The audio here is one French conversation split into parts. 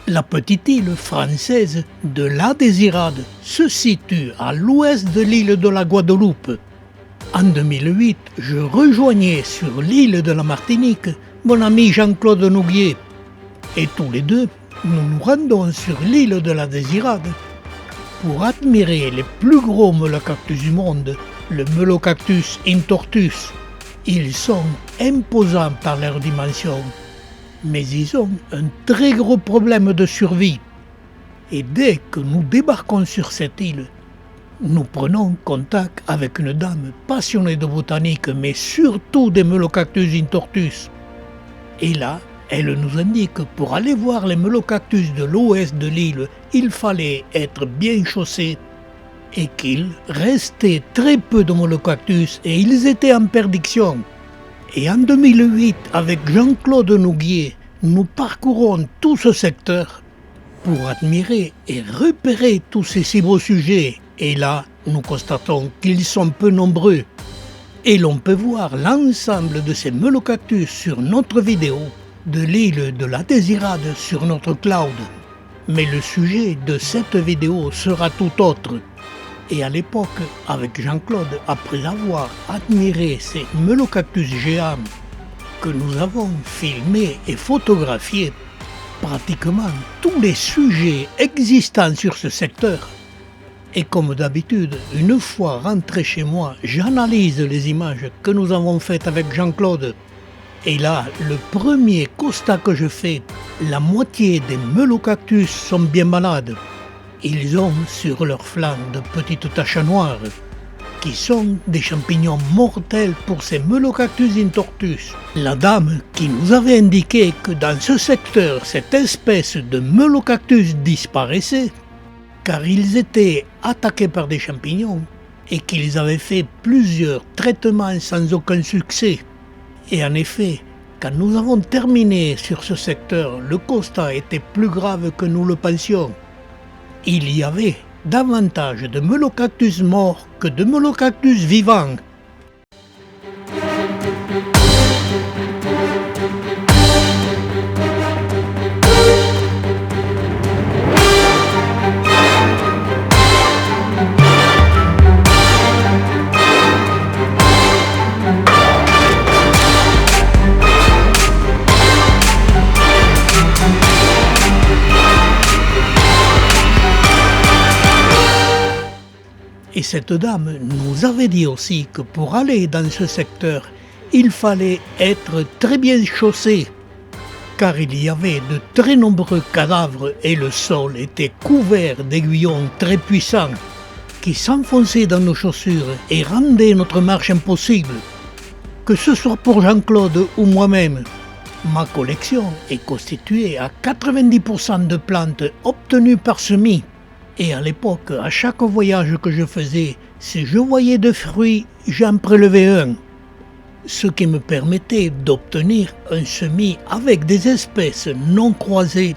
La petite île française de La Désirade se situe à l'ouest de l'île de la Guadeloupe. En 2008, je rejoignais sur l'île de la Martinique mon ami Jean-Claude Nouguier. Et tous les deux, nous nous rendons sur l'île de la Désirade pour admirer les plus gros melocactus du monde, le Melocactus intortus. Ils sont imposants par leurs dimensions, mais ils ont un très gros problème de survie. Et dès que nous débarquons sur cette île, nous prenons contact avec une dame passionnée de botanique, mais surtout des Melocactus intortus. Et là, elle nous indique que pour aller voir les melocactus de l'ouest de l'île, il fallait être bien chaussé et qu'il restait très peu de melocactus et ils étaient en perdition. Et en 2008, avec Jean-Claude Nouguier, nous parcourons tout ce secteur pour admirer et repérer tous ces si beaux sujets. Et là, nous constatons qu'ils sont peu nombreux. Et l'on peut voir l'ensemble de ces melocactus sur notre vidéo de l'île de la Désirade sur notre cloud. Mais le sujet de cette vidéo sera tout autre. Et à l'époque, avec Jean-Claude, après avoir admiré ces melocactus géants que nous avons filmés et photographiés, pratiquement tous les sujets existants sur ce secteur. Et comme d'habitude, une fois rentré chez moi, j'analyse les images que nous avons faites avec Jean-Claude. Et là, le premier constat que je fais, la moitié des melocactus sont bien malades. Ils ont sur leur flanc de petites taches noires, qui sont des champignons mortels pour ces melocactus intortus. La dame qui nous avait indiqué que dans ce secteur, cette espèce de melocactus disparaissait, car ils étaient attaqués par des champignons et qu'ils avaient fait plusieurs traitements sans aucun succès. Et en effet, quand nous avons terminé sur ce secteur, le constat était plus grave que nous le pensions. Il y avait davantage de melocactus morts que de melocactus vivants. Et cette dame nous avait dit aussi que pour aller dans ce secteur, il fallait être très bien chaussé, car il y avait de très nombreux cadavres et le sol était couvert d'aiguillons très puissants qui s'enfonçaient dans nos chaussures et rendaient notre marche impossible. Que ce soit pour Jean-Claude ou moi-même, ma collection est constituée à 90% de plantes obtenues par semis. Et à l'époque, à chaque voyage que je faisais, si je voyais de fruits, j'en prélevais un. Ce qui me permettait d'obtenir un semis avec des espèces non croisées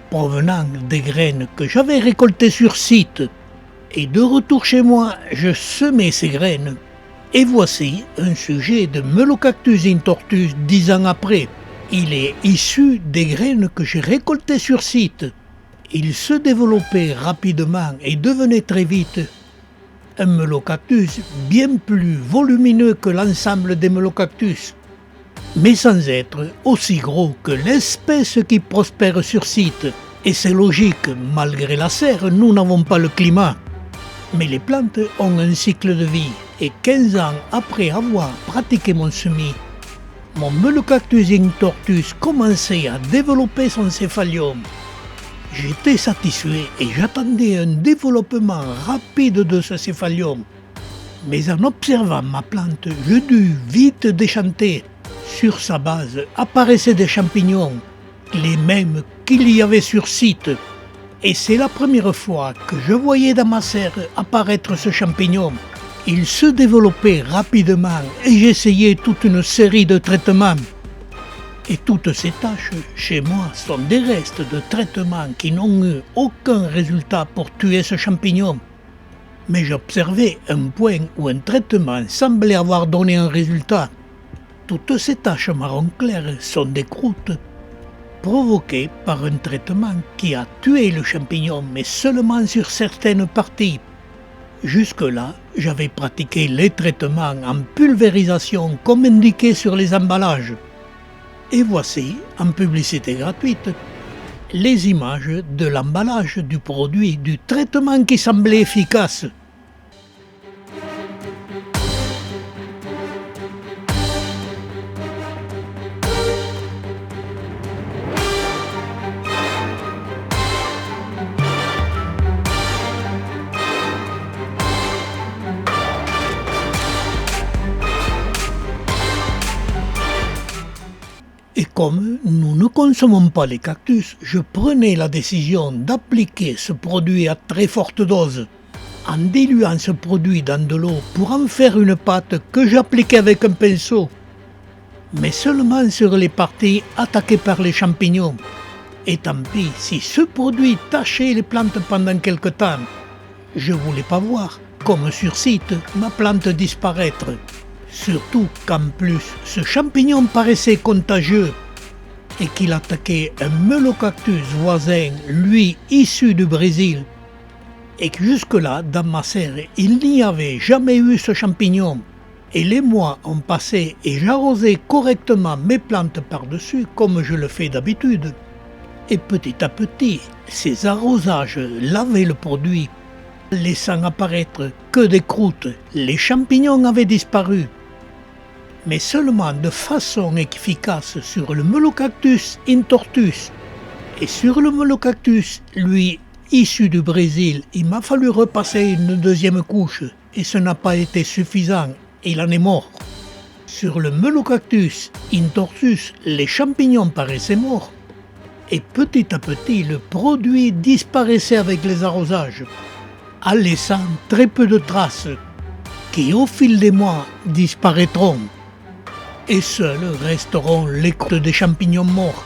provenant des graines que j'avais récoltées sur site. Et de retour chez moi, je semais ces graines. Et voici un sujet de Melocactus intortus 10 ans après. Il est issu des graines que j'ai récoltées sur site. Il se développait rapidement et devenait très vite un melocactus bien plus volumineux que l'ensemble des melocactus, mais sans être aussi gros que l'espèce qui prospère sur site. Et c'est logique, malgré la serre, nous n'avons pas le climat. Mais les plantes ont un cycle de vie, et 15 ans après avoir pratiqué mon semis, mon Melocactus intortus commençait à développer son céphalium. J'étais satisfait et j'attendais un développement rapide de ce céphalium. Mais en observant ma plante, je dus vite déchanter. Sur sa base apparaissaient des champignons, les mêmes qu'il y avait sur site. Et c'est la première fois que je voyais dans ma serre apparaître ce champignon. Il se développait rapidement et j'essayais toute une série de traitements. Et toutes ces tâches, chez moi, sont des restes de traitements qui n'ont eu aucun résultat pour tuer ce champignon. Mais j'observais un point où un traitement semblait avoir donné un résultat. Toutes ces taches marron clair sont des croûtes. provoquée par un traitement qui a tué le champignon, mais seulement sur certaines parties. Jusque-là, j'avais pratiqué les traitements en pulvérisation comme indiqué sur les emballages. Et voici, en publicité gratuite, les images de l'emballage du produit du traitement qui semblait efficace. Et comme nous ne consommons pas les cactus, je prenais la décision d'appliquer ce produit à très forte dose, en diluant ce produit dans de l'eau pour en faire une pâte que j'appliquais avec un pinceau, mais seulement sur les parties attaquées par les champignons. Et tant pis si ce produit tachait les plantes pendant quelque temps. Je voulais pas voir, comme sur site, ma plante disparaître. Surtout qu'en plus, ce champignon paraissait contagieux et qu'il attaquait un melocactus voisin, lui issu du Brésil, et que jusque-là, dans ma serre, il n'y avait jamais eu ce champignon. Et les mois ont passé et j'arrosais correctement mes plantes par-dessus comme je le fais d'habitude. Et petit à petit, ces arrosages lavaient le produit, laissant apparaître que des croûtes. Les champignons avaient disparu, mais seulement de façon efficace sur le Melocactus intortus. Et sur le Melocactus, lui, issu du Brésil, il m'a fallu repasser une deuxième couche, et ce n'a pas été suffisant, il en est mort. Sur le Melocactus intortus, les champignons paraissaient morts, et petit à petit, le produit disparaissait avec les arrosages, en laissant très peu de traces, qui au fil des mois disparaîtront. Et seuls resteront les croûtes des champignons morts.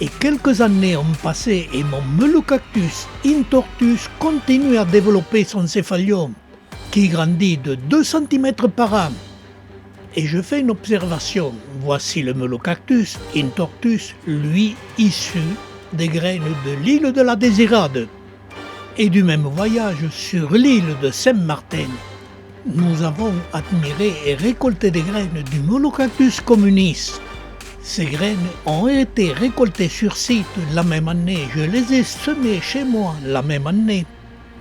Et quelques années ont passé et mon Melocactus intortus continue à développer son céphalium, qui grandit de 2 cm par an. Et je fais une observation, voici le Melocactus intortus, lui issu des graines de l'île de la Désirade. Et du même voyage sur l'île de Saint-Martin, nous avons admiré et récolté des graines du Melocactus communis. Ces graines ont été récoltées sur site la même année, je les ai semées chez moi la même année,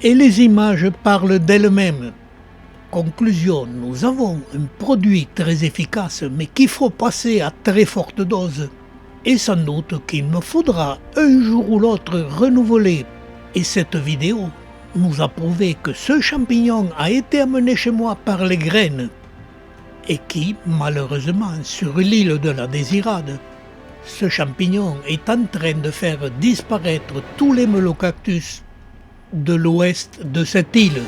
et les images parlent d'elles-mêmes. Conclusion, nous avons un produit très efficace mais qu'il faut passer à très forte dose. Et sans doute qu'il me faudra un jour ou l'autre renouveler. Et cette vidéo nous a prouvé que ce champignon a été amené chez moi par les graines et qui, malheureusement, sur l'île de la Désirade, ce champignon est en train de faire disparaître tous les melocactus de l'ouest de cette île.